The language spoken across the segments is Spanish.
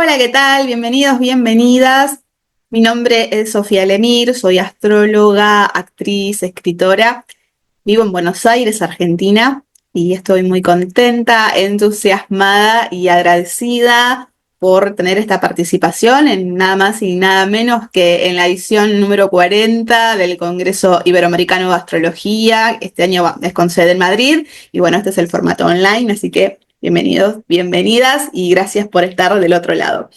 Hola, ¿qué tal? Bienvenidos, bienvenidas. Mi nombre es Sofía Lemir, soy astróloga, actriz, escritora. Vivo en Buenos Aires, Argentina, y estoy muy contenta, entusiasmada y agradecida por tener esta participación en nada más y nada menos que en la edición número 40 del Congreso Iberoamericano de Astrología. Este año es con sede en Madrid y bueno, este es el formato online, así que bienvenidos, bienvenidas y gracias por estar del otro lado.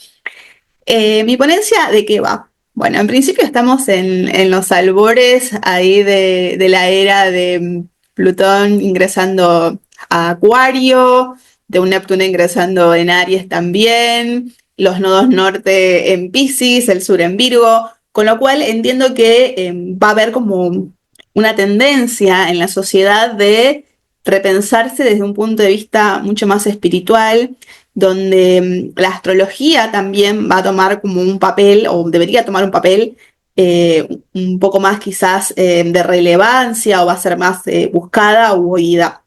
¿Mi ponencia de qué va? Bueno, en principio estamos en los albores ahí de la era de Plutón ingresando a Acuario, de un Neptuno ingresando en Aries también, los nodos norte en Piscis, el sur en Virgo, con lo cual entiendo que va a haber como una tendencia en la sociedad de repensarse desde un punto de vista mucho más espiritual, donde la astrología también va a tomar como un papel, o debería tomar un papel un poco más quizás de relevancia, o va a ser más buscada u oída.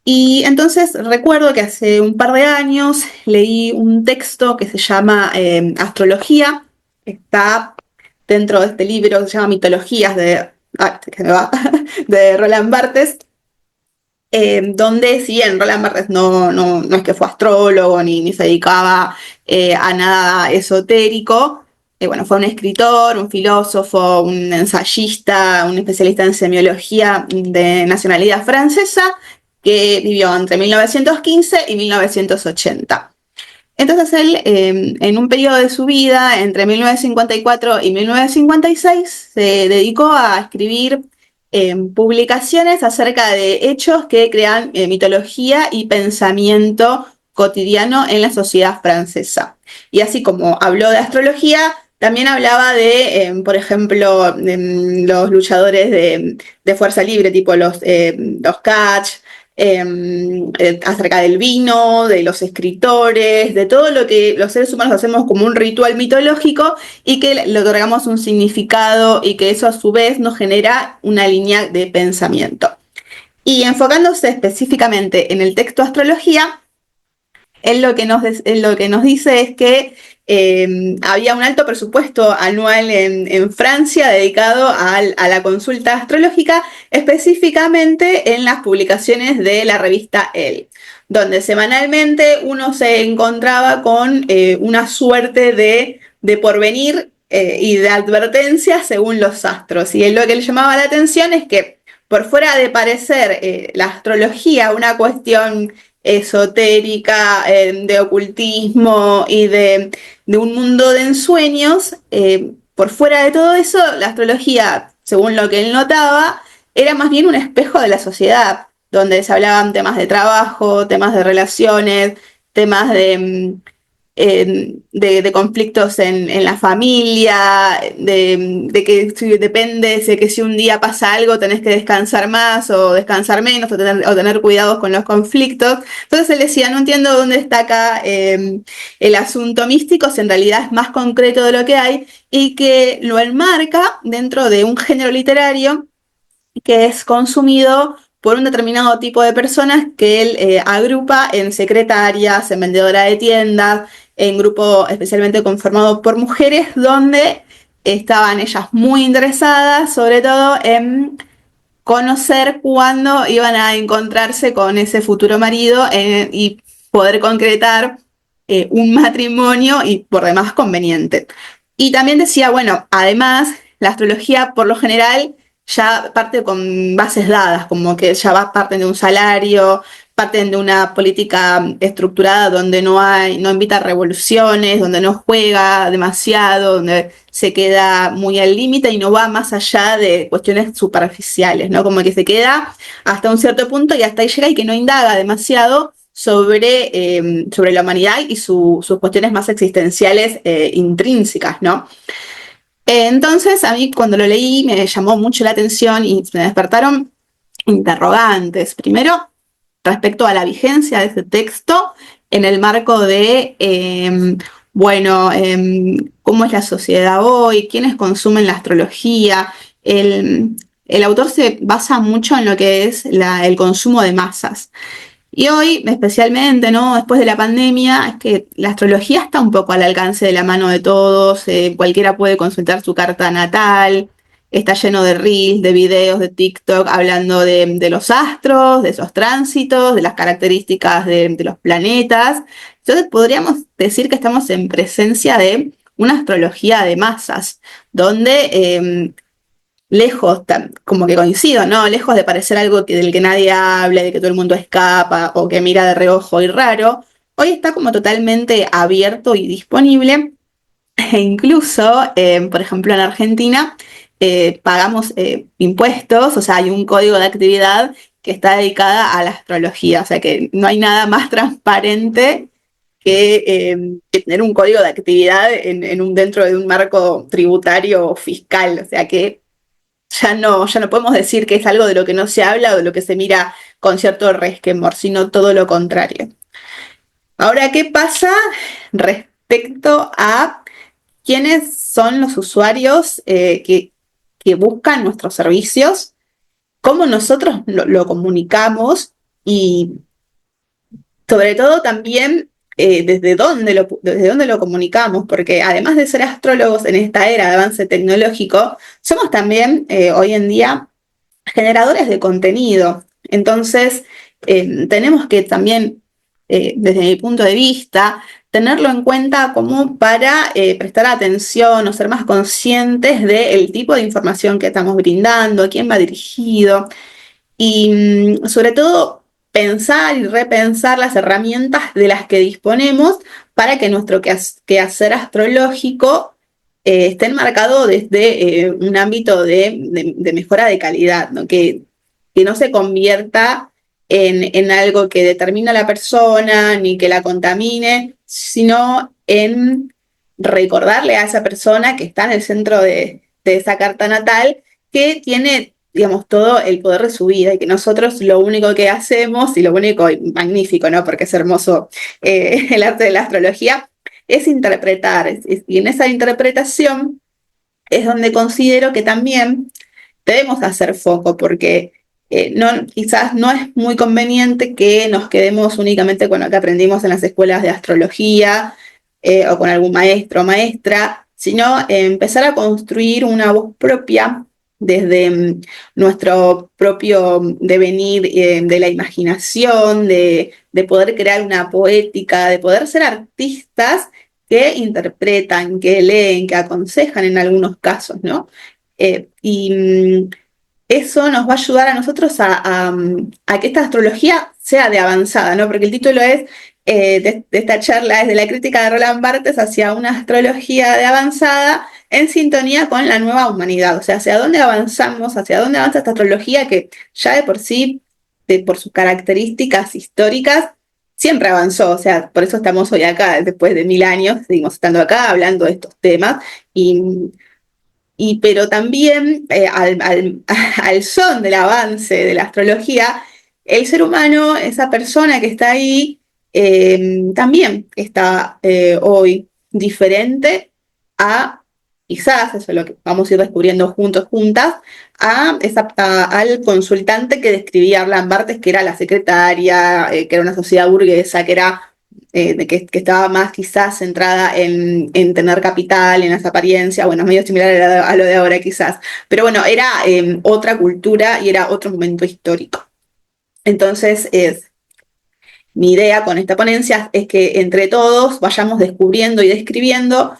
Y entonces recuerdo que hace un par de años leí un texto que se llama Astrología, está dentro de este libro que se llama Mitologías que me va, de Roland Barthes, donde si bien Roland Barthes no es que fue astrólogo ni se dedicaba a nada esotérico, bueno, fue un escritor, un filósofo, un ensayista, un especialista en semiología de nacionalidad francesa que vivió entre 1915 y 1980. Entonces él, en un periodo de su vida, entre 1954 y 1956, se dedicó a escribir publicaciones acerca de hechos que crean mitología y pensamiento cotidiano en la sociedad francesa. Y así como habló de astrología, también hablaba de, por ejemplo, los luchadores de fuerza libre, tipo los catch, acerca del vino, de los escritores, de todo lo que los seres humanos hacemos como un ritual mitológico y que le otorgamos un significado y que eso a su vez nos genera una línea de pensamiento. Y enfocándose específicamente en el texto Astrología, él lo que nos dice es que había un alto presupuesto anual en Francia dedicado a la consulta astrológica, específicamente en las publicaciones de la revista Elle, donde semanalmente uno se encontraba con una suerte de porvenir y de advertencia según los astros. Y él lo que le llamaba la atención es que por fuera de parecer la astrología una cuestión esotérica, de ocultismo y de un mundo de ensueños, por fuera de todo eso, la astrología, según lo que él notaba, era más bien un espejo de la sociedad, donde se hablaban temas de trabajo, temas de relaciones, temas de conflictos en la familia, de que depende de que si un día pasa algo tenés que descansar más o descansar menos o tener cuidados con los conflictos. Entonces él decía, no entiendo dónde está acá el asunto místico, si en realidad es más concreto de lo que hay y que lo enmarca dentro de un género literario que es consumido por un determinado tipo de personas que él agrupa en secretarias, en vendedora de tiendas, en grupo especialmente conformado por mujeres, donde estaban ellas muy interesadas, sobre todo en conocer cuándo iban a encontrarse con ese futuro marido y poder concretar un matrimonio y por demás conveniente. Y también decía, bueno, además, la astrología por lo general ya parte con bases dadas, como que ya parten de un salario, parten de una política estructurada donde no invita a revoluciones, donde no juega demasiado, donde se queda muy al límite y no va más allá de cuestiones superficiales, ¿no? Como que se queda hasta un cierto punto y hasta ahí llega y que no indaga demasiado sobre la humanidad y sus cuestiones más existenciales intrínsecas, ¿no? Entonces, a mí cuando lo leí me llamó mucho la atención y me despertaron interrogantes. Primero, respecto a la vigencia de ese texto en el marco de, cómo es la sociedad hoy, quiénes consumen la astrología. El autor se basa mucho en lo que es el consumo de masas. Y hoy, especialmente, ¿no? Después de la pandemia, es que la astrología está un poco al alcance de la mano de todos. Cualquiera puede consultar su carta natal. Está lleno de reels, de videos, de TikTok, hablando de los astros, de esos tránsitos, de las características de los planetas. Entonces podríamos decir que estamos en presencia de una astrología de masas, donde lejos, como que coincido, ¿no? Lejos de parecer algo del que nadie habla, de que todo el mundo escapa o que mira de reojo y raro, hoy está como totalmente abierto y disponible. E incluso, por ejemplo, en Argentina pagamos impuestos, o sea, hay un código de actividad que está dedicada a la astrología, o sea que no hay nada más transparente que tener un código de actividad dentro de un marco tributario o fiscal, o sea que ya no podemos decir que es algo de lo que no se habla o de lo que se mira con cierto resquemor, sino todo lo contrario. Ahora, ¿qué pasa respecto a quiénes son los usuarios que buscan nuestros servicios? ¿Cómo nosotros lo comunicamos? Y sobre todo también desde dónde lo comunicamos, porque además de ser astrólogos en esta era de avance tecnológico, somos también hoy en día generadores de contenido. Entonces, tenemos que también, desde mi punto de vista, tenerlo en cuenta como para prestar atención o ser más conscientes del tipo de información que estamos brindando, a quién va dirigido y sobre todo pensar y repensar las herramientas de las que disponemos para que nuestro quehacer astrológico esté enmarcado desde un ámbito de mejora de calidad, ¿no? Que no se convierta en algo que determina a la persona ni que la contamine, sino en recordarle a esa persona que está en el centro de esa carta natal que tiene, digamos, todo el poder de su vida y que nosotros lo único que hacemos, y lo único y magnífico, ¿no? Porque es hermoso el arte de la astrología, es interpretar. Y en esa interpretación es donde considero que también debemos hacer foco, porque quizás no es muy conveniente que nos quedemos únicamente con lo que aprendimos en las escuelas de astrología o con algún maestro o maestra, sino empezar a construir una voz propia desde nuestro propio devenir de la imaginación, de poder crear una poética, de poder ser artistas que interpretan, que leen, que aconsejan en algunos casos, ¿no? Y eso nos va a ayudar a nosotros a que esta astrología sea de avanzada, ¿no? Porque el título es de esta charla es de la crítica de Roland Barthes hacia una astrología de avanzada en sintonía con la nueva humanidad. O sea, hacia dónde avanzamos, hacia dónde avanza esta astrología que ya de por sí, por sus características históricas, siempre avanzó. O sea, por eso estamos hoy acá, después de 1000 años, seguimos estando acá hablando de estos temas. Pero también al son del avance de la astrología, el ser humano, esa persona que está ahí, también está hoy diferente a, quizás, eso es lo que vamos a ir descubriendo juntos, juntas, al consultante que describía Arlan Barthes, que era la secretaria, que era una sociedad burguesa, que era que estaba más quizás centrada tener capital, en las apariencias, bueno, medio similar a lo de ahora quizás, pero bueno, era otra cultura y era otro momento histórico. Entonces, mi idea con esta ponencia es que entre todos vayamos descubriendo y describiendo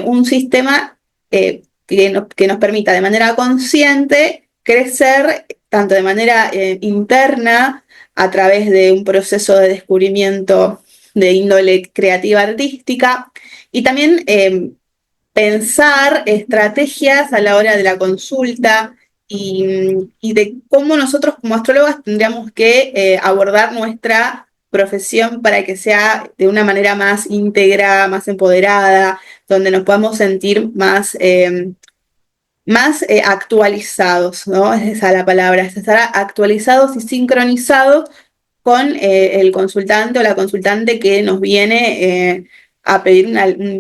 un sistema que nos permita de manera consciente crecer tanto de manera interna a través de un proceso de descubrimiento de índole creativa artística y también pensar estrategias a la hora de la consulta y de cómo nosotros como astrólogas tendríamos que abordar nuestra profesión para que sea de una manera más íntegra, más empoderada, donde nos podamos sentir más actualizados, ¿no? Es esa la palabra, es estar actualizados y sincronizados con el consultante o la consultante que nos viene a pedir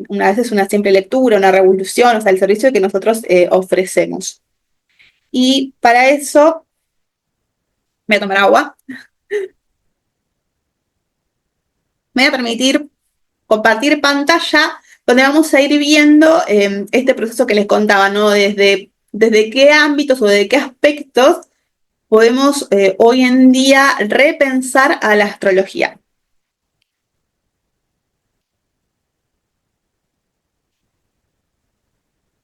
una veces una simple lectura, una revolución, o sea, el servicio que nosotros ofrecemos. Y para eso, voy a tomar agua. Me voy a permitir compartir pantalla donde vamos a ir viendo este proceso que les contaba, ¿no? Desde qué ámbitos o de qué aspectos podemos hoy en día repensar a la astrología.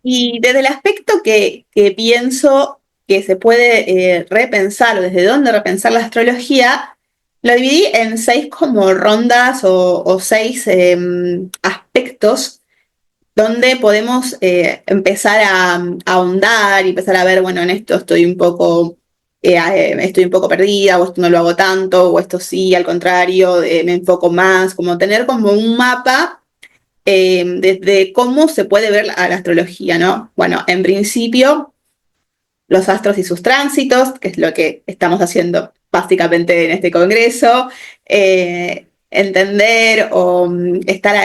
Y desde el aspecto que pienso que se puede repensar, o desde dónde repensar la astrología, lo dividí en 6 como rondas o 6 aspectos donde podemos empezar a ahondar y empezar a ver, bueno, en esto estoy un poco perdida, o esto no lo hago tanto, o esto sí, al contrario, me enfoco más, como tener como un mapa desde cómo se puede ver a la astrología, ¿no? Bueno, en principio, los astros y sus tránsitos, que es lo que estamos haciendo básicamente en este congreso, entender o estar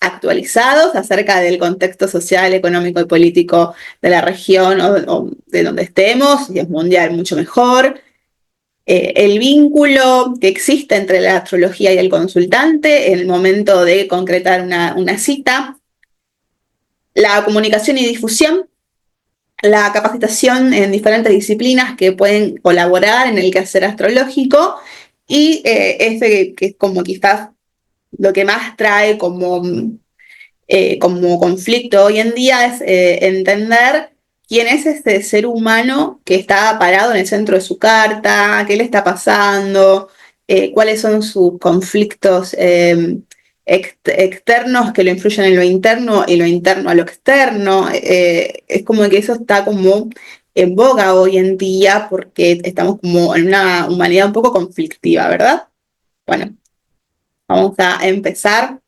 actualizados acerca del contexto social, económico y político de la región o de donde estemos, si es mundial, mucho mejor. El vínculo que existe entre la astrología y el consultante en el momento de concretar una cita, la comunicación y difusión, la capacitación en diferentes disciplinas que pueden colaborar en el quehacer astrológico y este que es como quizás lo que más trae como conflicto hoy en día es entender quién es este ser humano que está parado en el centro de su carta, qué le está pasando, cuáles son sus conflictos externos que lo influyen en lo interno y lo interno a lo externo. Es como que eso está como en boga hoy en día porque estamos como en una humanidad un poco conflictiva, ¿verdad? Bueno, vamos a empezar.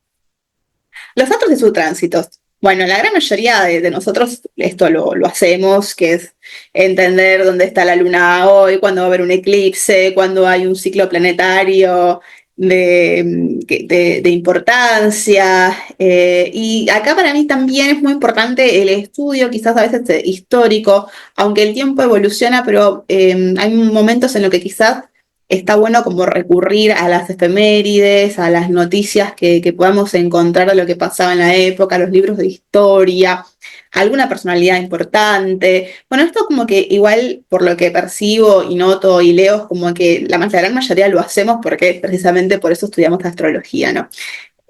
Los astros y sus tránsitos. Bueno, la gran mayoría de nosotros esto lo hacemos, que es entender dónde está la luna hoy, cuándo va a haber un eclipse, cuándo hay un ciclo planetario de importancia. Y acá para mí también es muy importante el estudio, quizás a veces histórico, aunque el tiempo evoluciona, pero hay momentos en los que quizás está bueno como recurrir a las efemérides, a las noticias que podamos encontrar de lo que pasaba en la época, los libros de historia, alguna personalidad importante. Bueno, esto como que igual por lo que percibo y noto y leo, es como que la gran mayoría lo hacemos porque precisamente por eso estudiamos astrología, ¿no?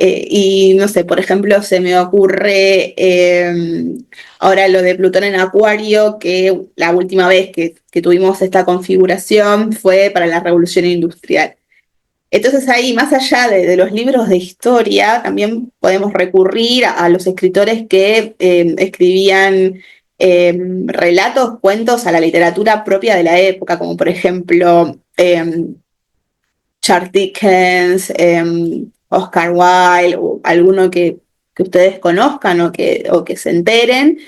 Y no sé, por ejemplo, se me ocurre ahora lo de Plutón en Acuario, que la última vez que tuvimos esta configuración fue para la Revolución Industrial. Entonces ahí, más allá de los libros de historia, también podemos recurrir a los escritores que escribían relatos, cuentos a la literatura propia de la época, como por ejemplo Charles Dickens, Oscar Wilde, o alguno que ustedes conozcan o que se enteren,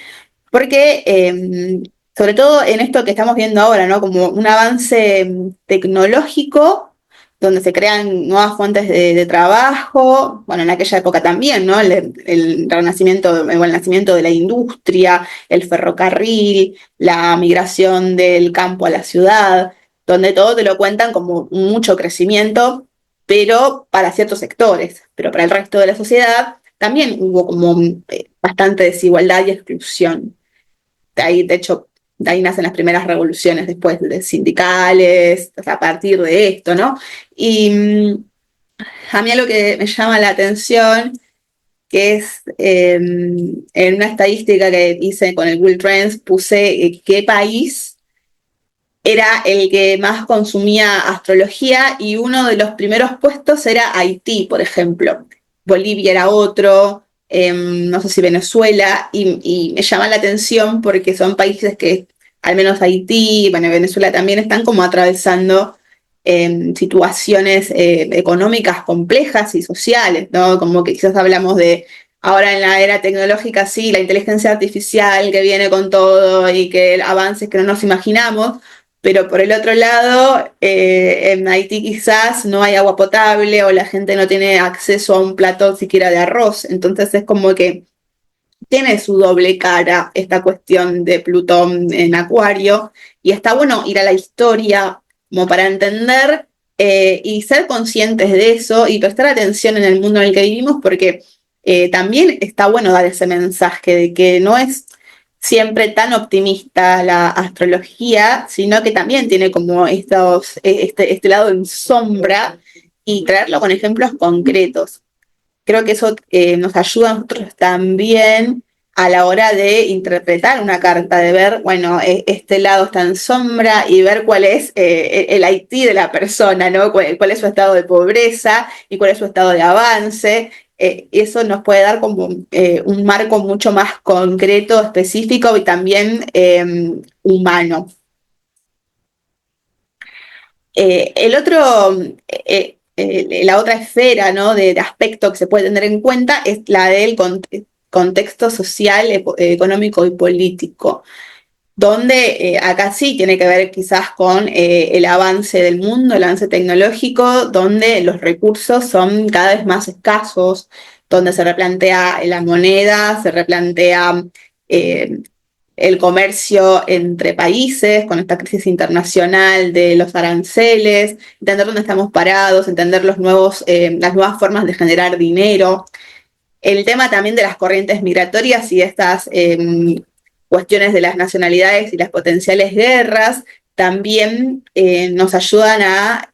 porque sobre todo en esto que estamos viendo ahora, ¿no? Como un avance tecnológico donde se crean nuevas fuentes de trabajo, bueno, en aquella época también, ¿no? El renacimiento, el nacimiento de la industria, el ferrocarril, la migración del campo a la ciudad, donde todo te lo cuentan como mucho crecimiento, pero para ciertos sectores, pero para el resto de la sociedad también hubo como bastante desigualdad y exclusión. De ahí, de hecho, de ahí nacen las primeras revoluciones después de sindicales, a partir de esto, ¿no? Y a mí algo que me llama la atención, que es en una estadística que hice con el Google Trends, puse qué país era el que más consumía astrología y uno de los primeros puestos era Haití, por ejemplo. Bolivia era otro, no sé si Venezuela, y me llama la atención porque son países que, al menos Haití, bueno, Venezuela también están como atravesando situaciones económicas complejas y sociales, ¿no? Como que quizás hablamos de ahora en la era tecnológica, sí, la inteligencia artificial que viene con todo y que avances que no nos imaginamos, pero por el otro lado, en Haití quizás no hay agua potable o la gente no tiene acceso a un plato siquiera de arroz. Entonces es como que tiene su doble cara esta cuestión de Plutón en Acuario. Y está bueno ir a la historia como para entender y ser conscientes de eso y prestar atención en el mundo en el que vivimos, porque también está bueno dar ese mensaje de que no es siempre tan optimista la astrología, sino que también tiene como este lado en sombra y traerlo con ejemplos concretos. Creo que eso nos ayuda a nosotros también a la hora de interpretar una carta, de ver, bueno, este lado está en sombra y ver cuál es el Haití de la persona, ¿no? Cuál es su estado de pobreza y cuál es su estado de avance. Eso nos puede dar como un marco mucho más concreto, específico y también humano. El otro, la otra esfera, ¿no?, de aspecto que se puede tener en cuenta es la del contexto social, económico y político, donde acá sí tiene que ver quizás con el avance del mundo, el avance tecnológico, donde los recursos son cada vez más escasos, donde se replantea la moneda, se replantea eh, el comercio entre países, con esta crisis internacional de los aranceles, entender dónde estamos parados, entender las nuevas formas de generar dinero. El tema también de las corrientes migratorias y estas cuestiones de las nacionalidades y las potenciales guerras también nos ayudan a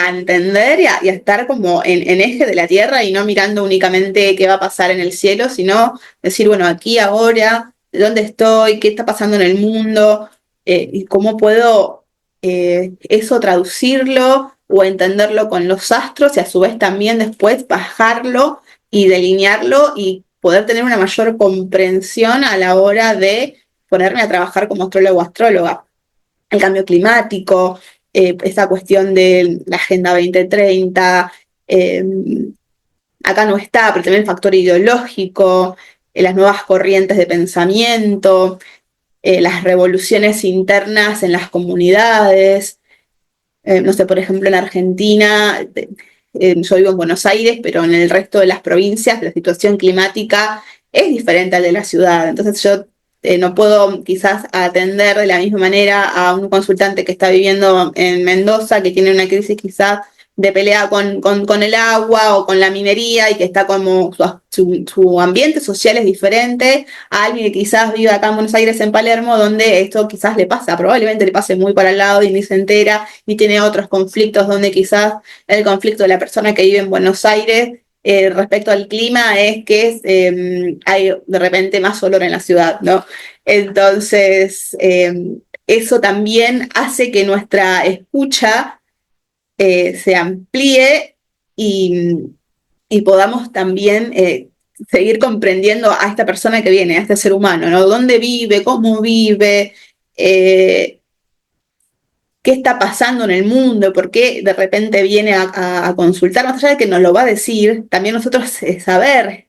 entender y a estar como en eje de la tierra y no mirando únicamente qué va a pasar en el cielo, sino decir, bueno, aquí, ahora, dónde estoy, qué está pasando en el mundo, y cómo puedo eso traducirlo o entenderlo con los astros y a su vez también después bajarlo y delinearlo y poder tener una mayor comprensión a la hora de ponerme a trabajar como astrólogo o astróloga. El cambio climático, esa cuestión de la Agenda 2030, eh, acá no está, pero también el factor ideológico, las nuevas corrientes de pensamiento, las revoluciones internas en las comunidades. No sé, por ejemplo, en Argentina, yo vivo en Buenos Aires, pero en el resto de las provincias la situación climática es diferente al de la ciudad. Entonces yo no puedo quizás atender de la misma manera a un consultante que está viviendo en Mendoza, que tiene una crisis quizás de pelea con el agua o con la minería y que está como su ambiente social es diferente a alguien que quizás vive acá en Buenos Aires, en Palermo, donde esto quizás le pasa, probablemente le pase muy para el lado y ni se entera, y tiene otros conflictos donde quizás el conflicto de la persona que vive en Buenos Aires respecto al clima es que hay de repente más olor en la ciudad, ¿no? Entonces, eso también hace que nuestra escucha se amplíe y, y podamos también seguir comprendiendo a esta persona que viene, a este ser humano, ¿no? ¿Dónde vive? ¿Cómo vive? ¿Qué está pasando en el mundo? ¿Por qué de repente viene a consultar? Más allá de que nos lo va a decir, también nosotros saber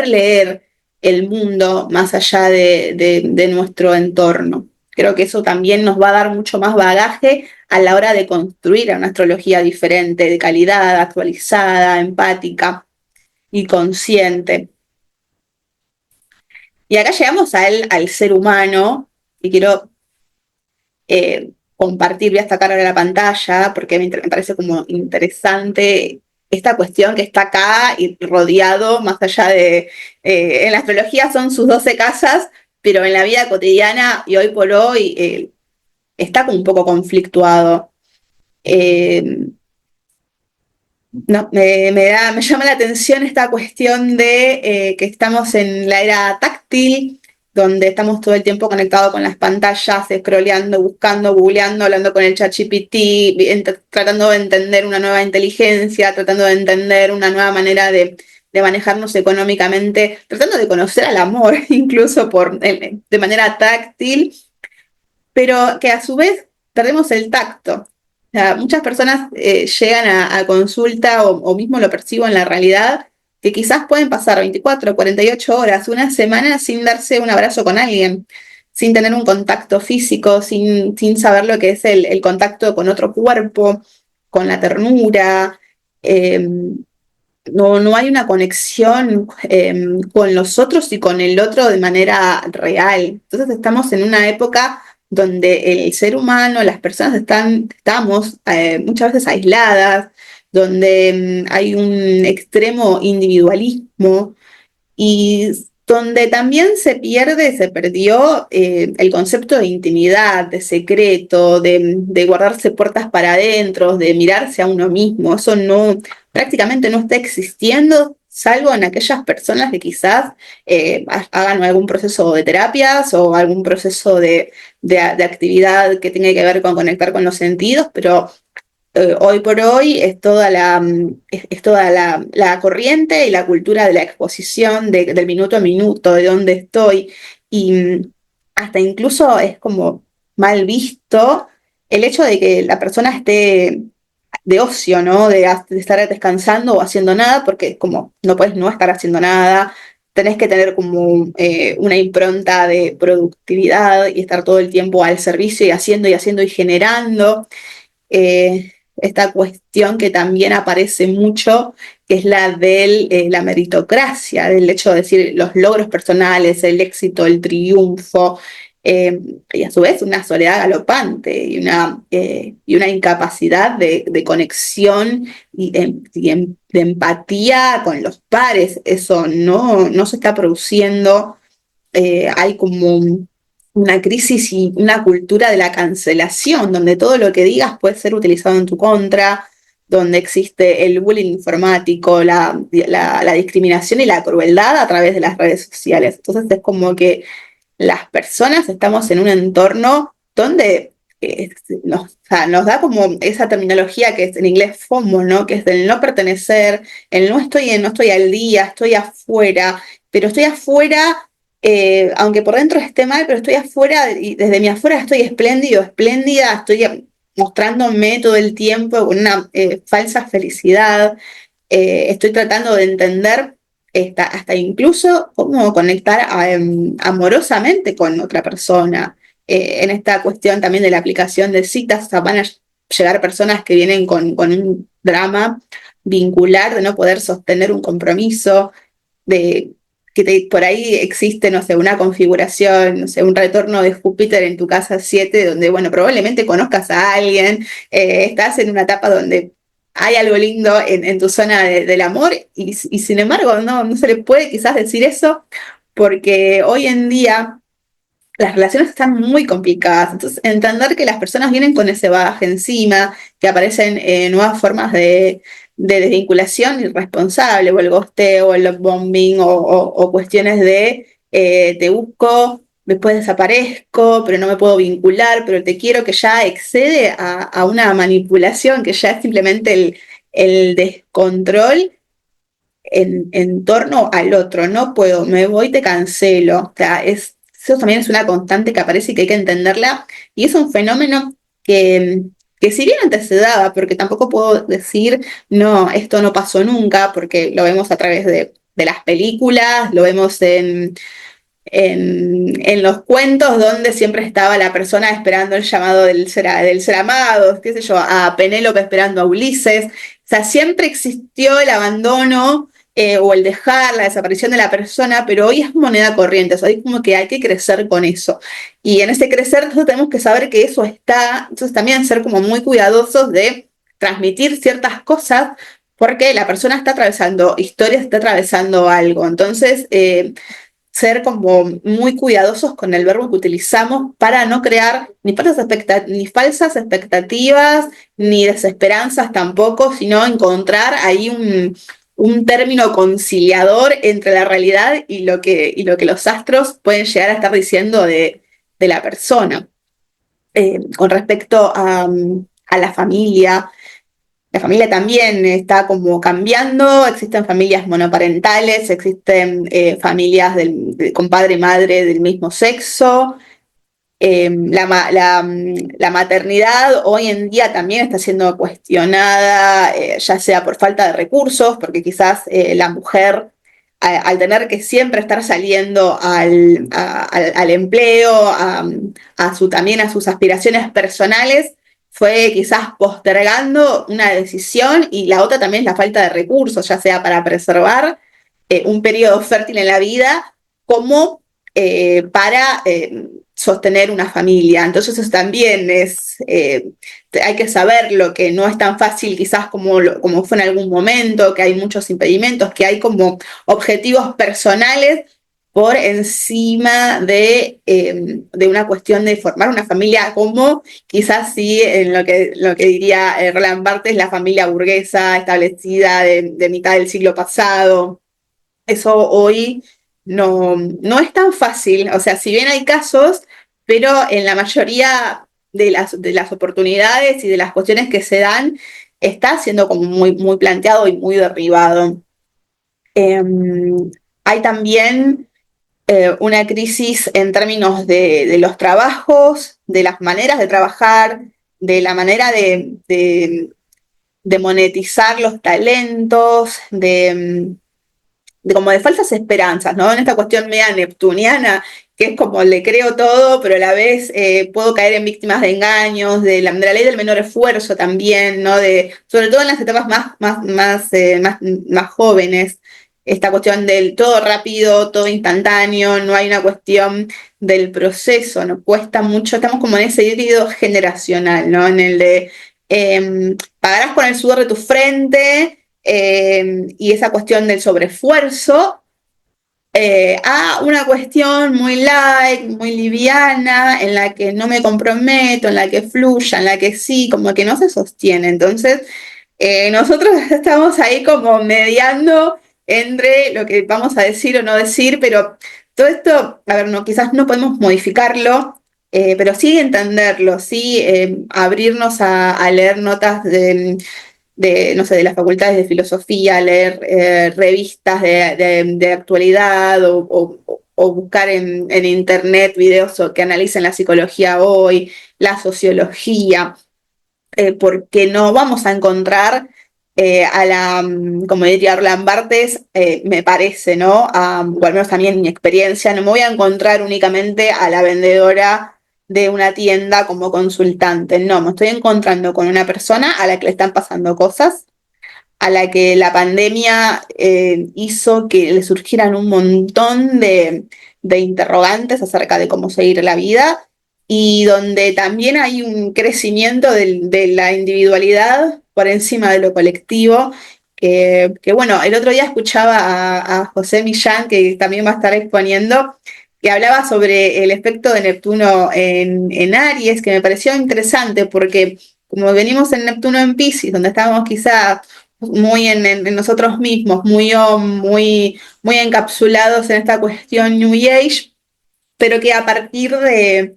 leer el mundo más allá de nuestro entorno. Creo que eso también nos va a dar mucho más bagaje a la hora de construir una astrología diferente, de calidad, actualizada, empática y consciente. Y acá llegamos al ser humano, y quiero compartir, voy a sacar ahora la pantalla, porque me parece como interesante esta cuestión que está acá y rodeado, más allá en la astrología son sus 12 casas, pero en la vida cotidiana y hoy por hoy está como un poco conflictuado. Eh, no, me llama la atención esta cuestión de que estamos en la era táctil, donde estamos todo el tiempo conectados con las pantallas, scrolleando, buscando, googleando, hablando con el ChatGPT, tratando de entender una nueva inteligencia, tratando de entender una nueva manera de manejarnos económicamente, tratando de conocer al amor, incluso de manera táctil, pero que a su vez perdemos el tacto. O sea, muchas personas llegan a consulta o mismo lo percibo en la realidad, que quizás pueden pasar 24, 48 horas, una semana sin darse un abrazo con alguien, sin tener un contacto físico, sin saber lo que es el contacto con otro cuerpo, con la ternura. Eh, no hay una conexión con los otros y con el otro de manera real. Entonces estamos en una época donde el ser humano, las personas estamos muchas veces aisladas, donde hay un extremo individualismo y donde también se perdió el concepto de intimidad, de secreto, de guardarse puertas para adentro, de mirarse a uno mismo. Eso no, prácticamente no está existiendo, salvo en aquellas personas que quizás hagan algún proceso de terapias o algún proceso de actividad que tenga que ver con conectar con los sentidos, pero hoy por hoy es toda la corriente y la cultura de la exposición, del minuto a minuto, de dónde estoy, y hasta incluso es como mal visto el hecho de que la persona esté de ocio, ¿no? De estar descansando o haciendo nada, porque como no puedes no estar haciendo nada, tenés que tener como una impronta de productividad y estar todo el tiempo al servicio y haciendo y generando esta cuestión que también aparece mucho, que es la de la meritocracia, del hecho de decir los logros personales, el éxito, el triunfo, y a su vez una soledad galopante y una incapacidad de conexión de empatía con los pares. Eso no se está produciendo. Hay como una crisis y una cultura de la cancelación, donde todo lo que digas puede ser utilizado en tu contra, donde existe el bullying informático, la discriminación y la crueldad a través de las redes sociales. Entonces es como que las personas estamos en un entorno donde o sea, nos da como esa terminología que es en inglés FOMO, ¿no? Que es del no pertenecer, el no estoy al día, estoy afuera, pero estoy afuera, aunque por dentro esté mal, pero estoy afuera y desde mi afuera estoy espléndido, espléndida, estoy mostrándome todo el tiempo con una falsa felicidad. Estoy tratando de entender hasta incluso cómo conectar amorosamente con otra persona. En esta cuestión también de la aplicación de citas, o sea, van a llegar personas que vienen con un drama vincular de no poder sostener un compromiso, de por ahí existe, no sé, una configuración, no sé, un retorno de Júpiter en tu casa 7 donde, bueno, probablemente conozcas a alguien, estás en una etapa donde hay algo lindo en tu zona del amor y sin embargo no se le puede quizás decir eso porque hoy en día las relaciones están muy complicadas. Entonces, entender que las personas vienen con ese bagaje encima, que aparecen nuevas formas de desvinculación irresponsable, o el ghosteo, o el love bombing, o cuestiones de te busco, después desaparezco, pero no me puedo vincular, pero te quiero, que ya excede a una manipulación, que ya es simplemente el descontrol en torno al otro. No puedo, me voy, te cancelo. O sea, eso también es una constante que aparece y que hay que entenderla. Y es un fenómeno que si bien antes se daba, porque tampoco puedo decir, no, esto no pasó nunca, porque lo vemos a través de las películas, lo vemos en los cuentos donde siempre estaba la persona esperando el llamado del ser amado, qué sé yo, a Penélope esperando a Ulises. O sea, siempre existió el abandono o el dejar, la desaparición de la persona, pero hoy es moneda corriente, o sea, es como que hay que crecer con eso. Y en ese crecer nosotros tenemos que saber que eso está, entonces también ser como muy cuidadosos de transmitir ciertas cosas, porque la persona está atravesando historias, está atravesando algo. Entonces, ser como muy cuidadosos con el verbo que utilizamos para no crear ni falsas expectativas, ni desesperanzas tampoco, sino encontrar ahí un término conciliador entre la realidad y lo que los astros pueden llegar a estar diciendo de la persona. Con respecto a la familia también está como cambiando, existen familias monoparentales, existen familias con padre y madre del mismo sexo. La maternidad hoy en día también está siendo cuestionada, ya sea por falta de recursos, porque quizás la mujer, al tener que siempre estar saliendo al empleo, también a sus aspiraciones personales, fue quizás postergando una decisión, y la otra también es la falta de recursos, ya sea para preservar un periodo fértil en la vida, como para sostener una familia. Entonces eso también hay que saberlo, que no es tan fácil quizás como fue en algún momento, que hay muchos impedimentos, que hay como objetivos personales por encima de una cuestión de formar una familia como quizás sí en lo que diría Roland Barthes, la familia burguesa establecida de mitad del siglo pasado. Eso hoy no es tan fácil. O sea, si bien hay casos, pero en la mayoría de las oportunidades y de las cuestiones que se dan, está siendo como muy, muy planteado y muy derribado. Eh, Hay también una crisis en términos de los trabajos, de las maneras de trabajar, de la manera de monetizar los talentos, como de falsas esperanzas, ¿no? En esta cuestión media neptuniana, que es como le creo todo, pero a la vez puedo caer en víctimas de engaños, de la ley del menor esfuerzo también, ¿no? Sobre todo en las etapas más jóvenes, esta cuestión del todo rápido, todo instantáneo, no hay una cuestión del proceso, nos cuesta mucho, estamos como en ese híbrido generacional, ¿no? En el de pagarás con el sudor de tu frente, y esa cuestión del sobreesfuerzo, a una cuestión muy light, muy liviana, en la que no me comprometo, en la que fluya, en la que sí, como que no se sostiene. Entonces, nosotros estamos ahí como mediando entre lo que vamos a decir o no decir, pero todo esto, a ver, no, quizás no podemos modificarlo, pero sí entenderlo, sí abrirnos a leer notas no sé, de las facultades de filosofía, leer revistas de actualidad o buscar en internet videos que analicen la psicología hoy, la sociología, porque no vamos a encontrar como diría Roland Barthes, me parece, ¿no? O al menos también en mi experiencia, no me voy a encontrar únicamente a la vendedora de una tienda como consultante, no, me estoy encontrando con una persona a la que le están pasando cosas, a la que la pandemia hizo que le surgieran un montón de interrogantes acerca de cómo seguir la vida y donde también hay un crecimiento de la individualidad por encima de lo colectivo. Bueno, el otro día escuchaba a José Millán, que también va a estar exponiendo, que hablaba sobre el efecto de Neptuno en Aries, que me pareció interesante porque como venimos en Neptuno en Piscis, donde estábamos quizá muy en nosotros mismos, muy encapsulados en esta cuestión New Age, pero que a partir de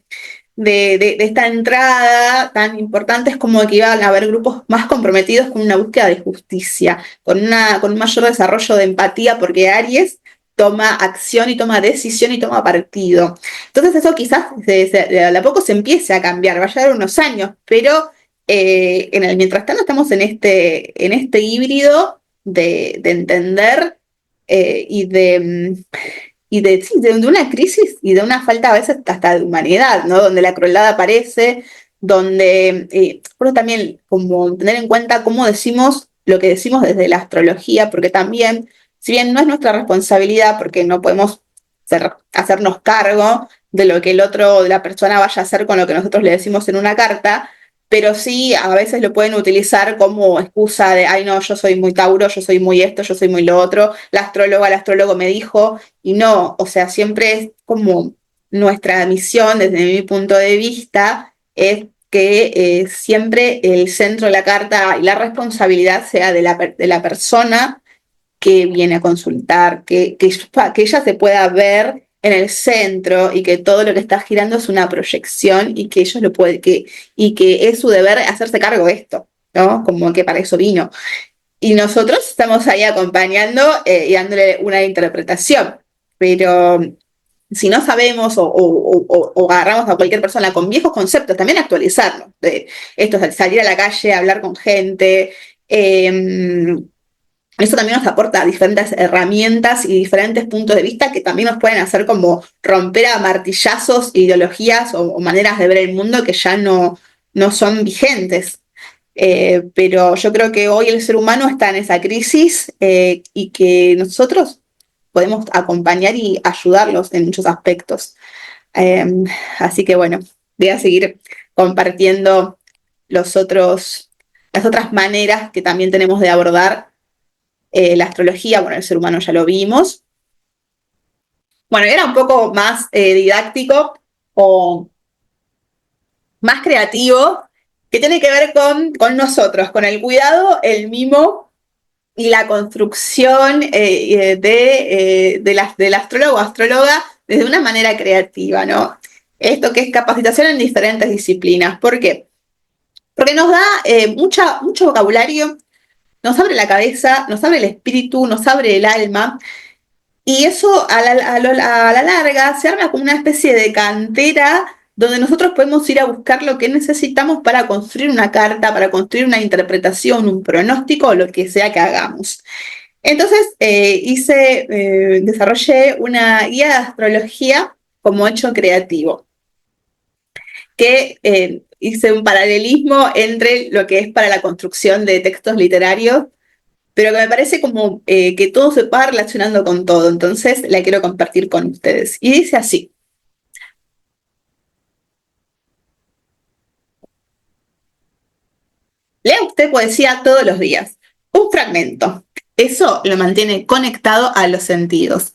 esta entrada tan importante es como que iban a haber grupos más comprometidos con una búsqueda de justicia, con un mayor desarrollo de empatía, porque Aries toma acción y toma decisión y toma partido. Entonces eso quizás a poco se empiece a cambiar, va a llevar unos años, pero mientras tanto estamos en este híbrido de entender y de una crisis y de una falta a veces hasta de humanidad, ¿no? Donde la crueldad aparece, donde, pero también como tener en cuenta cómo decimos lo que decimos desde la astrología, porque también, si bien no es nuestra responsabilidad, porque no podemos hacernos cargo de lo que de la persona vaya a hacer con lo que nosotros le decimos en una carta, pero sí a veces lo pueden utilizar como excusa de, ay no, yo soy muy Tauro, yo soy muy esto, yo soy muy lo otro, el astrólogo me dijo, y no, o sea, siempre es como nuestra misión, desde mi punto de vista, es que siempre el centro de la carta y la responsabilidad sea de la persona que viene a consultar, que ella se pueda ver en el centro y que todo lo que está girando es una proyección y que ellos y que es su deber hacerse cargo de esto, ¿no? Como que para eso vino. Y nosotros estamos ahí acompañando y dándole una interpretación, pero si no sabemos o agarramos a cualquier persona con viejos conceptos, también actualizarnos. Esto es salir a la calle, hablar con gente. Eso también nos aporta diferentes herramientas y diferentes puntos de vista que también nos pueden hacer como romper a martillazos ideologías o maneras de ver el mundo que ya no son vigentes. Pero yo creo que hoy el ser humano está en esa crisis y que nosotros podemos acompañar y ayudarlos en muchos aspectos. Así que bueno, voy a seguir compartiendo las otras maneras que también tenemos de abordar la astrología. Bueno, el ser humano ya lo vimos. Bueno, era un poco más didáctico o más creativo, que tiene que ver con nosotros, con el cuidado, el mimo y la construcción del astrólogo o astróloga desde una manera creativa, ¿no? Esto que es capacitación en diferentes disciplinas. ¿Por qué? Porque nos da mucho vocabulario, nos abre la cabeza, nos abre el espíritu, nos abre el alma, y eso a la larga se arma como una especie de cantera donde nosotros podemos ir a buscar lo que necesitamos para construir una carta, para construir una interpretación, un pronóstico o lo que sea que hagamos. Entonces desarrollé una guía de astrología como hecho creativo, que hice un paralelismo entre lo que es para la construcción de textos literarios, pero que me parece como que todo se va relacionando con todo, entonces la quiero compartir con ustedes. Y dice así: lea usted poesía todos los días, un fragmento. Eso lo mantiene conectado a los sentidos.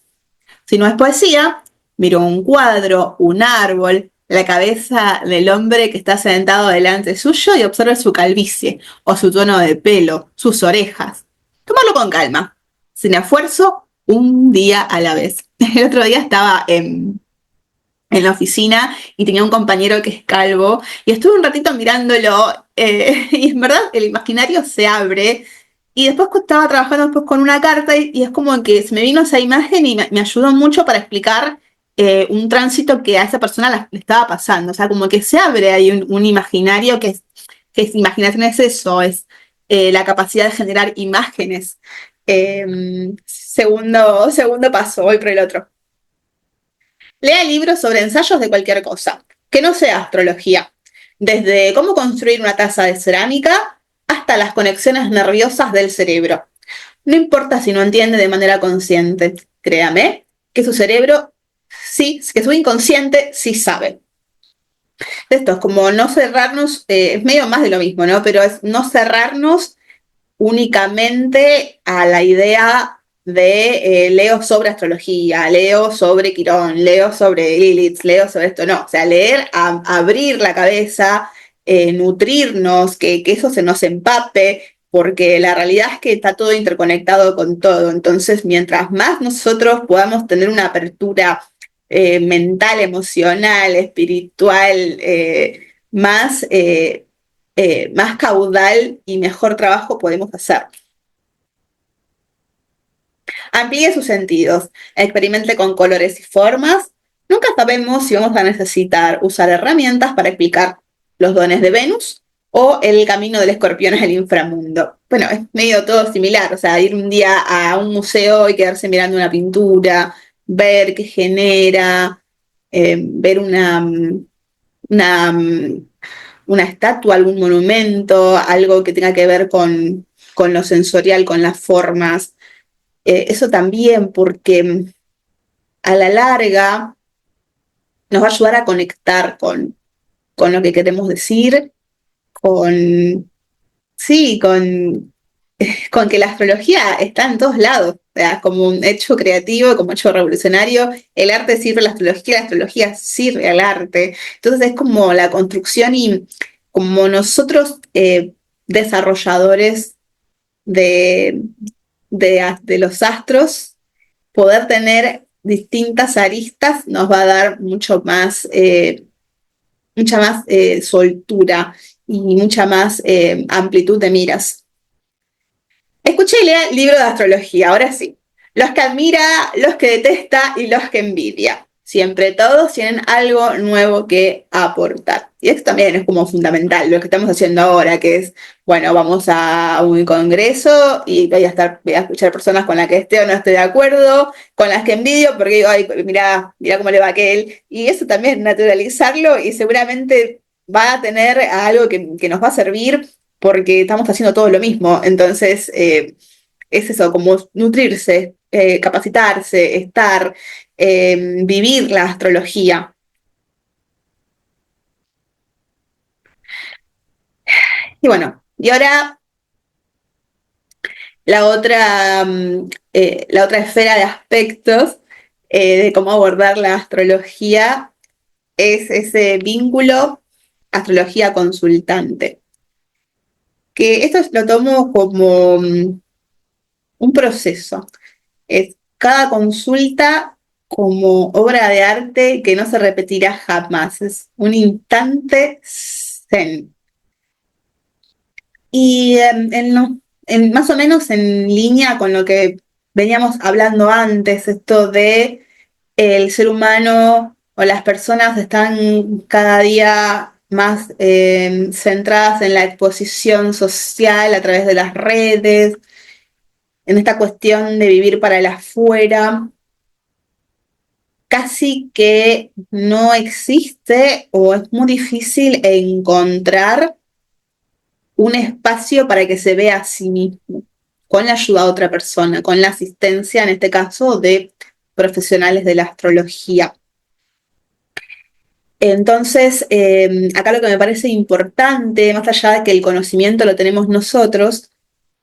Si no es poesía, miro un cuadro, un árbol, la cabeza del hombre que está sentado delante suyo y observe su calvicie, o su tono de pelo, sus orejas. Tomarlo con calma, sin esfuerzo, un día a la vez. El otro día estaba en la oficina y tenía un compañero que es calvo y estuve un ratito mirándolo y en verdad el imaginario se abre. Y después estaba trabajando después con una carta y es como que se me vino esa imagen y me ayudó mucho para explicar un tránsito que a esa persona le estaba pasando. O sea, como que se abre ahí un imaginario que es imaginación, es eso, es la capacidad de generar imágenes. Segundo paso, voy por el otro. Lea libros sobre ensayos de cualquier cosa, que no sea astrología, desde cómo construir una taza de cerámica hasta las conexiones nerviosas del cerebro. No importa si no entiende de manera consciente, créame que su cerebro sí, que su inconsciente sí sabe. Esto es como no cerrarnos, es medio más de lo mismo, ¿no? Pero es no cerrarnos únicamente a la idea de leo sobre astrología, leo sobre Quirón, leo sobre Lilith, leo sobre esto, no, o sea, leer, abrir la cabeza, nutrirnos, que eso se nos empape, porque la realidad es que está todo interconectado con todo, entonces mientras más nosotros podamos tener una apertura mental, emocional, espiritual, más caudal y mejor trabajo podemos hacer. Amplíe sus sentidos, experimente con colores y formas. Nunca sabemos si vamos a necesitar usar herramientas para explicar los dones de Venus o el camino del escorpión en el inframundo. Bueno, es medio todo similar, o sea, ir un día a un museo y quedarse mirando una pintura, ver qué genera, ver una, una estatua, algún monumento, algo que tenga que ver con lo sensorial, con las formas. Eso también, porque a la larga nos va a ayudar a conectar con lo que queremos decir, con, sí, con que la astrología está en todos lados, o sea, como un hecho creativo, como un hecho revolucionario, el arte sirve a la astrología sirve al arte. Entonces es como la construcción y como nosotros desarrolladores de, de los astros, poder tener distintas aristas nos va a dar mucha más soltura y mucha más amplitud de miras. Escuché y lea el libro de astrología, ahora sí. Los que admira, los que detesta y los que envidia. Siempre todos tienen algo nuevo que aportar. Y esto también es como fundamental, lo que estamos haciendo ahora, que es, bueno, vamos a un congreso y voy a escuchar personas con las que esté o no esté de acuerdo, con las que envidio, porque digo, ay, mira cómo le va a aquel. Y eso también, naturalizarlo y seguramente va a tener algo que nos va a servir porque estamos haciendo todo lo mismo. Entonces, es eso, como nutrirse, capacitarse, estar, vivir la astrología. Y bueno, y ahora la otra esfera de aspectos de cómo abordar la astrología es ese vínculo astrología consultante. Que esto lo tomo como un proceso. Es cada consulta como obra de arte que no se repetirá jamás. Es un instante zen. Y más o menos en línea con lo que veníamos hablando antes, esto de el ser humano o las personas están cada día más centradas en la exposición social a través de las redes, en esta cuestión de vivir para el afuera, casi que no existe o es muy difícil encontrar un espacio para que se vea a sí mismo, con la ayuda de otra persona, con la asistencia, en este caso, de profesionales de la astrología. Entonces, acá lo que me parece importante, más allá de que el conocimiento lo tenemos nosotros,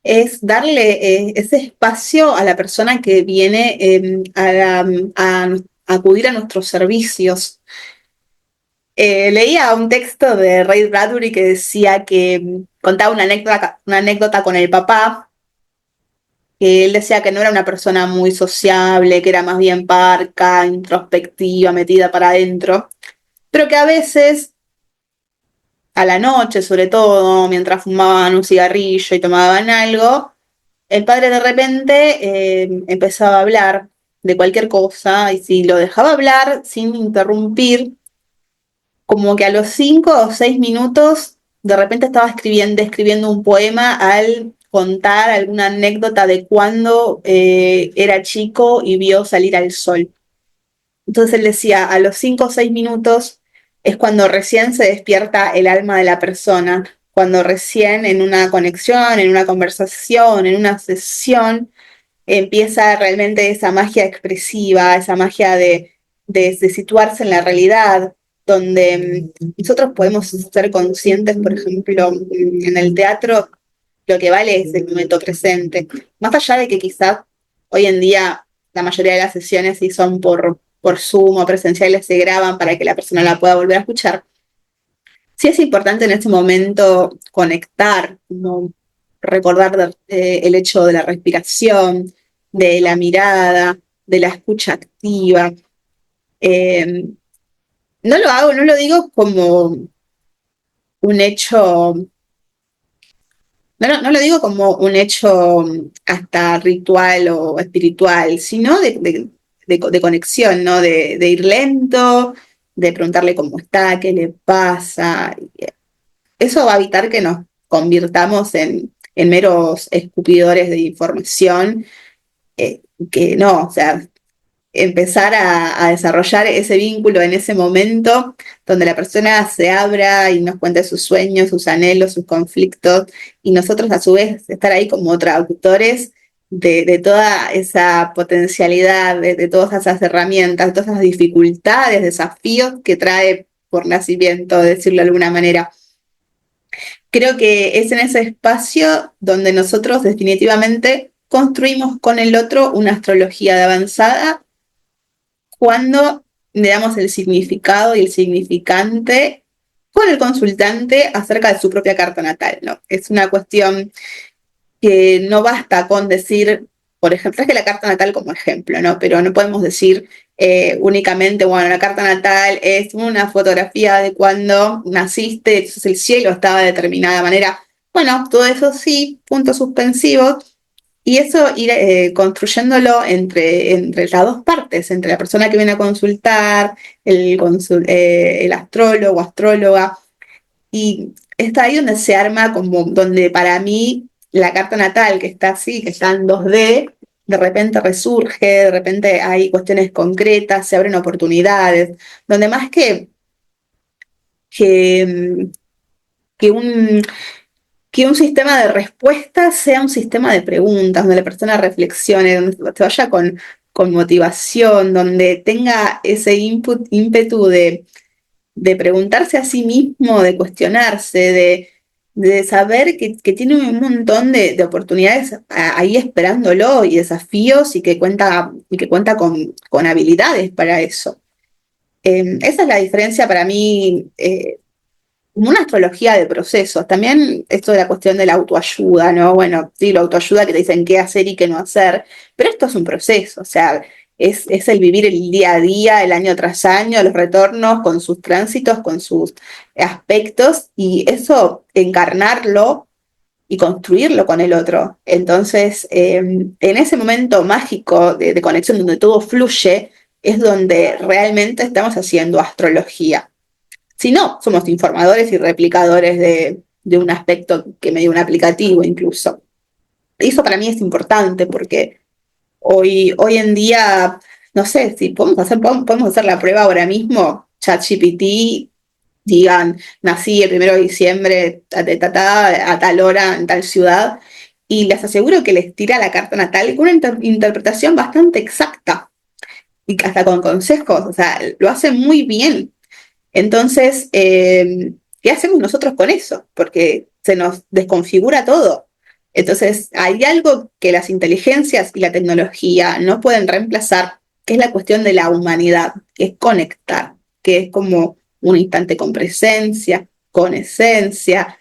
es darle ese espacio a la persona que viene a acudir a nuestros servicios. Leía un texto de Ray Bradbury que decía que contaba una anécdota con el papá, que él decía que no era una persona muy sociable, que era más bien parca, introspectiva, metida para adentro, pero que a veces, a la noche sobre todo, mientras fumaban un cigarrillo y tomaban algo, el padre de repente empezaba a hablar de cualquier cosa y si lo dejaba hablar sin interrumpir, como que a los 5 o 6 minutos de repente estaba escribiendo un poema al contar alguna anécdota de cuando era chico y vio salir al sol. Entonces él decía, a los 5 o 6 minutos es cuando recién se despierta el alma de la persona, cuando recién en una conexión, en una conversación, en una sesión, empieza realmente esa magia expresiva, esa magia de situarse en la realidad, donde nosotros podemos ser conscientes, por ejemplo, en el teatro, lo que vale es el momento presente. Más allá de que quizás hoy en día la mayoría de las sesiones, si son por Zoom o presenciales, se graban para que la persona la pueda volver a escuchar. Sí es importante en este momento conectar, ¿no? Recordar el hecho de la respiración, de la mirada, de la escucha activa. Eh, no lo digo como un hecho, no lo digo como un hecho hasta ritual o espiritual, sino de conexión, ¿no? De ir lento, de preguntarle cómo está, qué le pasa. Eso va a evitar que nos convirtamos en meros escupidores de información, que no, o sea, empezar a desarrollar ese vínculo en ese momento donde la persona se abra y nos cuente sus sueños, sus anhelos, sus conflictos, y nosotros a su vez estar ahí como traductores de toda esa potencialidad, de todas esas herramientas, todas esas dificultades, desafíos que trae por nacimiento, decirlo de alguna manera. Creo que es en ese espacio donde nosotros definitivamente construimos con el otro una astrología de avanzada cuando le damos el significado y el significante con el consultante acerca de su propia carta natal, ¿no? Es una cuestión que no basta con decir, por ejemplo, traje la carta natal como ejemplo, ¿no? Pero no podemos decir únicamente, bueno, la carta natal es una fotografía de cuando naciste, entonces el cielo estaba de determinada manera. Bueno, todo eso sí, puntos suspensivos, y eso ir construyéndolo entre las dos partes, entre la persona que viene a consultar, el astrólogo, astróloga, y está ahí donde se arma como, donde para mí la carta natal, que está así, que está en 2D, de repente resurge, de repente hay cuestiones concretas, se abren oportunidades, donde más que, que un, que un sistema de respuestas sea un sistema de preguntas, donde la persona reflexione, donde se vaya con motivación, donde tenga ese ímpetu de preguntarse a sí mismo, de cuestionarse, de saber que tiene un montón de oportunidades ahí esperándolo y desafíos y que cuenta con habilidades para eso. Esa es la diferencia para mí, como una astrología de procesos. También esto de la cuestión de la autoayuda, ¿no? Bueno, sí, la autoayuda que te dicen qué hacer y qué no hacer, pero esto es un proceso, o sea, es el vivir el día a día, el año tras año, los retornos con sus tránsitos, con sus aspectos, y eso encarnarlo y construirlo con el otro. Entonces, en ese momento mágico de conexión donde todo fluye, es donde realmente estamos haciendo astrología. Si no, somos informadores y replicadores de un aspecto que me dio un aplicativo incluso. Y eso para mí es importante porque hoy en día, no sé, si podemos hacer la prueba ahora mismo, ChatGPT, digan, nací el 1 de diciembre, a tal hora, en tal ciudad, y les aseguro que les tira la carta natal con una interpretación bastante exacta, y hasta con consejos, o sea, lo hace muy bien. Entonces, ¿qué hacemos nosotros con eso? Porque se nos desconfigura todo. Entonces, hay algo que las inteligencias y la tecnología no pueden reemplazar, que es la cuestión de la humanidad, que es conectar, que es como un instante con presencia, con esencia,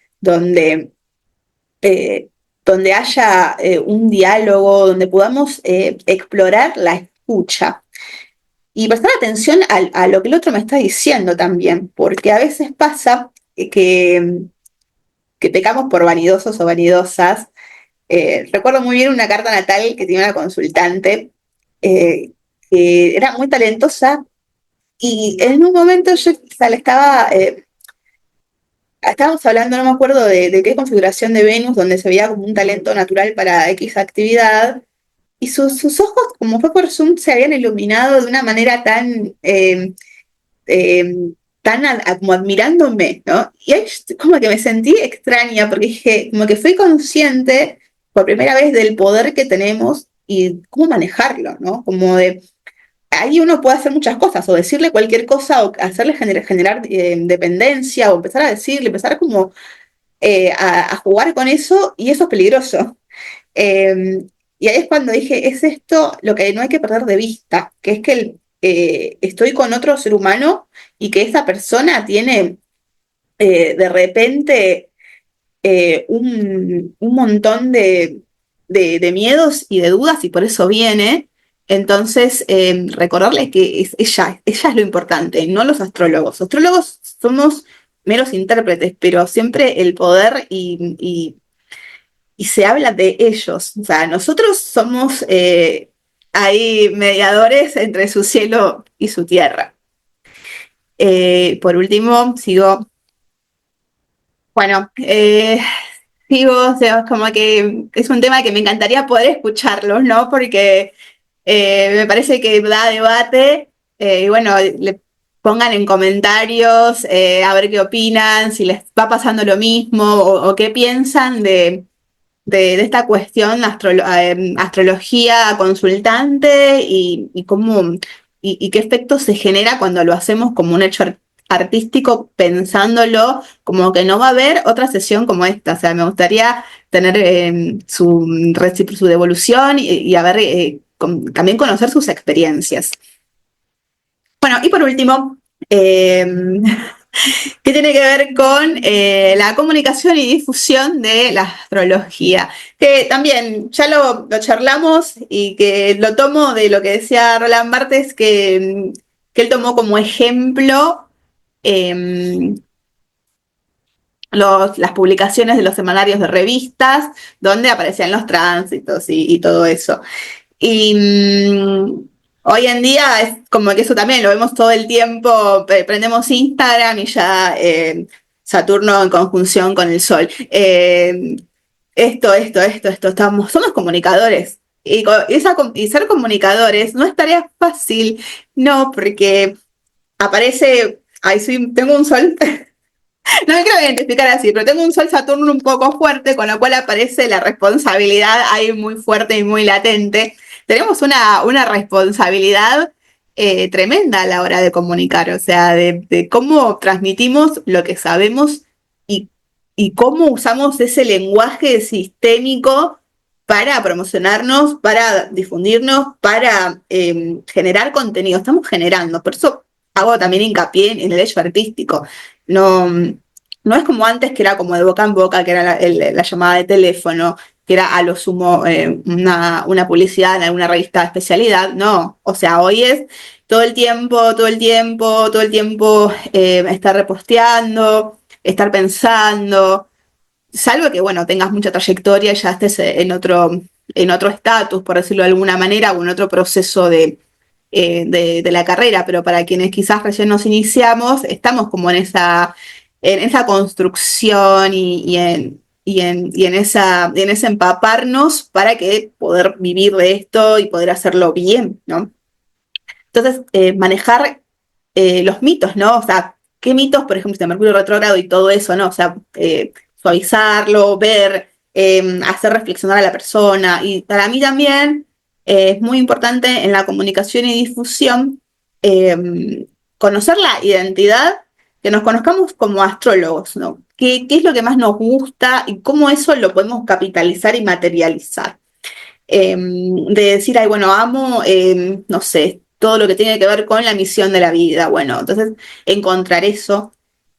eh, donde haya un diálogo, donde podamos explorar la escucha y prestar atención a lo que el otro me está diciendo también, porque a veces pasa que pecamos por vanidosos o vanidosas. Recuerdo muy bien una carta natal que tenía una consultante eh, que era muy talentosa y en un momento yo o sea, estábamos hablando, no me acuerdo de qué configuración de Venus, donde se veía como un talento natural para X actividad, y sus ojos, como fue por Zoom, se habían iluminado de una manera eh, como admirándome, ¿no? Y ahí como que me sentí extraña, porque dije, como que fui consciente por primera vez del poder que tenemos y cómo manejarlo, ¿no? Como de, ahí uno puede hacer muchas cosas, o decirle cualquier cosa, o hacerle generar dependencia, o empezar a decirle, empezar como a jugar con eso, y eso es peligroso. Eh, y ahí es cuando dije, es esto lo que no hay que perder de vista, que es que estoy con otro ser humano y que esa persona tiene de repente un montón de miedos y de dudas y por eso viene. Entonces, recordarle que ella es lo importante, no los astrólogos. Los astrólogos somos meros intérpretes, pero siempre el poder y se habla de ellos. O sea, nosotros somos ahí mediadores entre su cielo y su tierra. Por último, bueno, sigo, o sea, como que es un tema que me encantaría poder escucharlos, ¿no? Porque me parece que da debate, y bueno, le pongan en comentarios a ver qué opinan, si les va pasando lo mismo o qué piensan de esta cuestión astrología consultante y cómo y qué efecto se genera cuando lo hacemos como un hecho artístico, pensándolo como que no va a haber otra sesión como esta. O sea, me gustaría tener su devolución y a ver, también conocer sus experiencias. Bueno, y por último, eh, que tiene que ver con la comunicación y difusión de la astrología, que también ya lo charlamos y que lo tomo de lo que decía Roland Barthes, que él tomó como ejemplo eh, las publicaciones de los semanarios de revistas, donde aparecían los tránsitos y todo eso. Y hoy en día es como que eso también lo vemos todo el tiempo, prendemos Instagram y ya Saturno en conjunción con el Sol. Somos comunicadores. Y ser comunicadores no es tarea fácil, no, porque aparece, tengo un sol No me quiero identificar así, pero tengo un Sol Saturno un poco fuerte, con lo cual aparece la responsabilidad ahí muy fuerte y muy latente. Tenemos una responsabilidad tremenda a la hora de comunicar, o sea, de cómo transmitimos lo que sabemos y, y cómo usamos ese lenguaje sistémico para promocionarnos, para difundirnos, para generar contenido. Estamos generando, por eso hago también hincapié en el hecho artístico. No, no es como antes, que era como de boca en boca, que era la llamada de teléfono, que era a lo sumo una publicidad en alguna revista de especialidad. No, o sea, hoy es todo el tiempo, todo el tiempo, todo el tiempo estar reposteando, estar pensando, salvo que, bueno, tengas mucha trayectoria y ya estés en otro estatus, por decirlo de alguna manera, o en otro proceso de la carrera, pero para quienes quizás recién nos iniciamos, estamos como en esa construcción y en ese empaparnos para que poder vivir de esto y poder hacerlo bien, ¿no? Entonces, manejar los mitos, ¿no? O sea, ¿qué mitos, por ejemplo, de Mercurio retrógrado y todo eso, ¿no? O sea, suavizarlo, ver, hacer reflexionar a la persona. Y para mí también es muy importante en la comunicación y difusión conocer la identidad, que nos conozcamos como astrólogos, ¿no? ¿Qué es lo que más nos gusta y cómo eso lo podemos capitalizar y materializar? De decir, ay, bueno, amo, no sé, todo lo que tiene que ver con la misión de la vida. Bueno, entonces encontrar eso.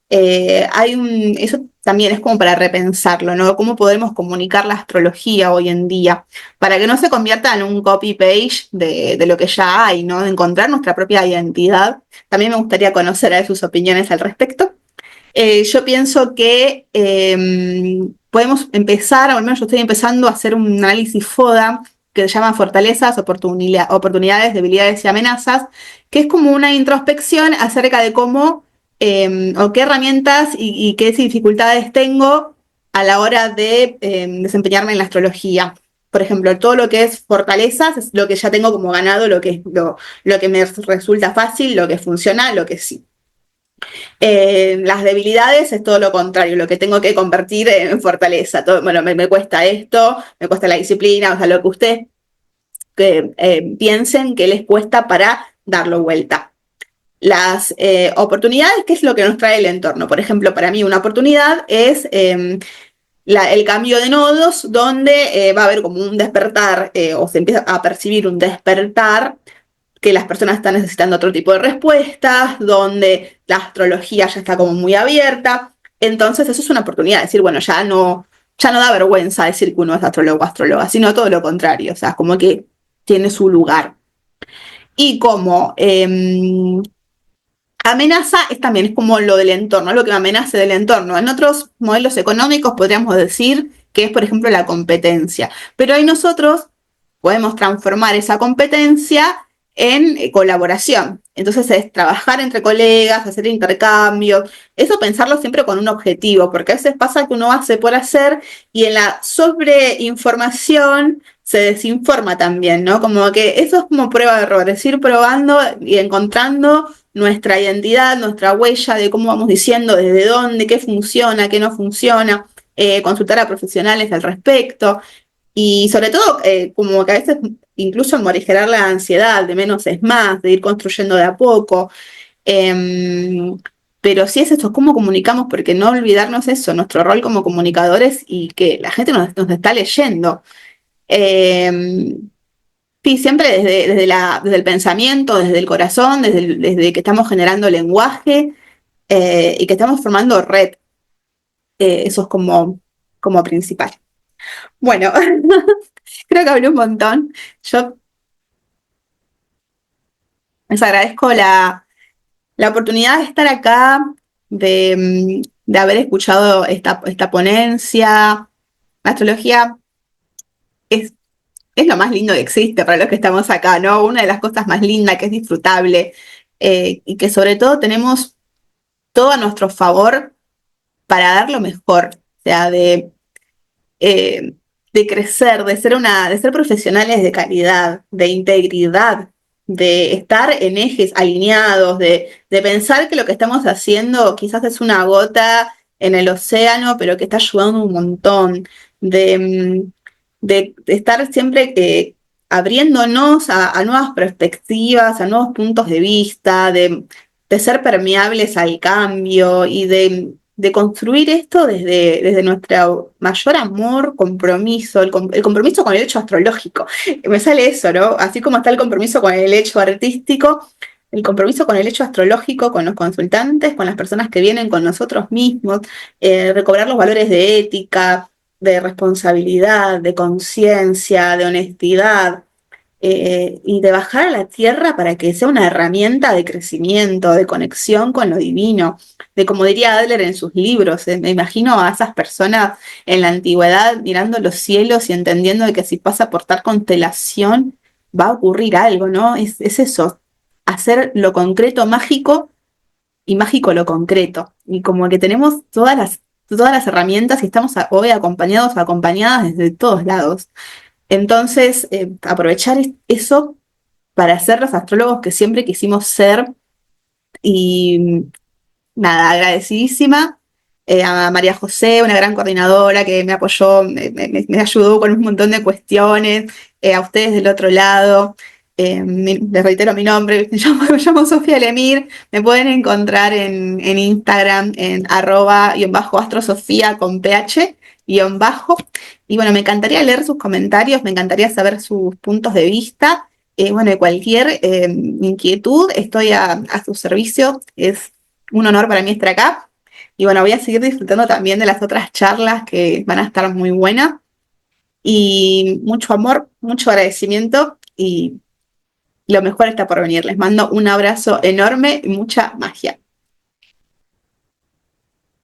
Eso también es como para repensarlo, ¿no? ¿Cómo podemos comunicar la astrología hoy en día? Para que no se convierta en un copy-page de lo que ya hay, ¿no? De encontrar nuestra propia identidad. También me gustaría conocer sus opiniones al respecto. Yo pienso que podemos empezar, o al menos yo estoy empezando a hacer un análisis FODA que se llama Fortalezas, Oportunidades, Debilidades y Amenazas, que es como una introspección acerca de cómo o qué herramientas y qué dificultades tengo a la hora de desempeñarme en la astrología. Por ejemplo, todo lo que es fortalezas es lo que ya tengo como ganado, lo que me resulta fácil, lo que funciona, lo que sí. Las debilidades es todo lo contrario, lo que tengo que convertir en fortaleza. Todo, bueno, me cuesta esto, me cuesta la disciplina, o sea, lo que ustedes piensen que les cuesta para darlo vuelta. Las oportunidades, ¿qué es lo que nos trae el entorno? Por ejemplo, para mí una oportunidad es el cambio de nodos, donde va a haber como un despertar o se empieza a percibir un despertar que las personas están necesitando otro tipo de respuestas, donde la astrología ya está como muy abierta. Entonces eso es una oportunidad de decir, bueno, ya no da vergüenza decir que uno es astrólogo o astróloga, sino todo lo contrario, o sea, como que tiene su lugar. Y como amenaza es como lo del entorno, lo que me amenace del entorno. En otros modelos económicos podríamos decir que es, por ejemplo, la competencia. Pero ahí nosotros podemos transformar esa competencia en colaboración. Entonces es trabajar entre colegas, hacer intercambios, eso pensarlo siempre con un objetivo, porque a veces pasa que uno hace por hacer y en la sobreinformación se desinforma también, ¿no? Como que eso es como prueba de error, es ir probando y encontrando nuestra identidad, nuestra huella de cómo vamos diciendo, desde dónde, qué funciona, qué no funciona, consultar a profesionales al respecto. Y sobre todo, como que a veces incluso morigerar la ansiedad, de menos es más, de ir construyendo de a poco. Eh, pero sí es esto, cómo comunicamos, porque no olvidarnos eso, nuestro rol como comunicadores y que la gente nos está leyendo. Eh, sí, siempre desde el pensamiento, desde el corazón, desde que estamos generando lenguaje y que estamos formando red. Eso es como principal. Bueno, creo que hablé un montón. Yo les agradezco la oportunidad de estar acá, de haber escuchado esta ponencia. La astrología es, es lo más lindo que existe para los que estamos acá, ¿no? Una de las cosas más lindas, que es disfrutable y que sobre todo tenemos todo a nuestro favor para dar lo mejor. O sea, eh, de crecer, de ser profesionales de calidad, de integridad, de estar en ejes alineados, de pensar que lo que estamos haciendo quizás es una gota en el océano, pero que está ayudando un montón, de estar siempre abriéndonos a nuevas perspectivas, a nuevos puntos de vista, de ser permeables al cambio y de construir esto desde nuestro mayor amor, compromiso, el compromiso con el hecho astrológico. Me sale eso, ¿no? Así como está el compromiso con el hecho artístico, el compromiso con el hecho astrológico, con los consultantes, con las personas que vienen, con nosotros mismos, recobrar los valores de ética, de responsabilidad, de conciencia, de honestidad, y de bajar a la tierra para que sea una herramienta de crecimiento, de conexión con lo divino, de como diría Adler en sus libros, me imagino a esas personas en la antigüedad mirando los cielos y entendiendo de que si pasa por tal constelación va a ocurrir algo, ¿no? Es eso, hacer lo concreto mágico y mágico lo concreto. Y como que tenemos todas las herramientas y estamos hoy acompañados, acompañadas desde todos lados. Entonces, aprovechar eso para ser los astrólogos que siempre quisimos ser y nada, agradecidísima a María José, una gran coordinadora que me apoyó, me ayudó con un montón de cuestiones, a ustedes del otro lado. Les reitero mi nombre, me llamo Sofía Lemir, me pueden encontrar en Instagram en @astrosofía con ph _. Y bueno, me encantaría leer sus comentarios, me encantaría saber sus puntos de vista. Bueno, de cualquier inquietud, estoy a su servicio. Es un honor para mí estar acá. Y bueno, voy a seguir disfrutando también de las otras charlas que van a estar muy buenas. Y mucho amor, mucho agradecimiento y lo mejor está por venir. Les mando un abrazo enorme y mucha magia.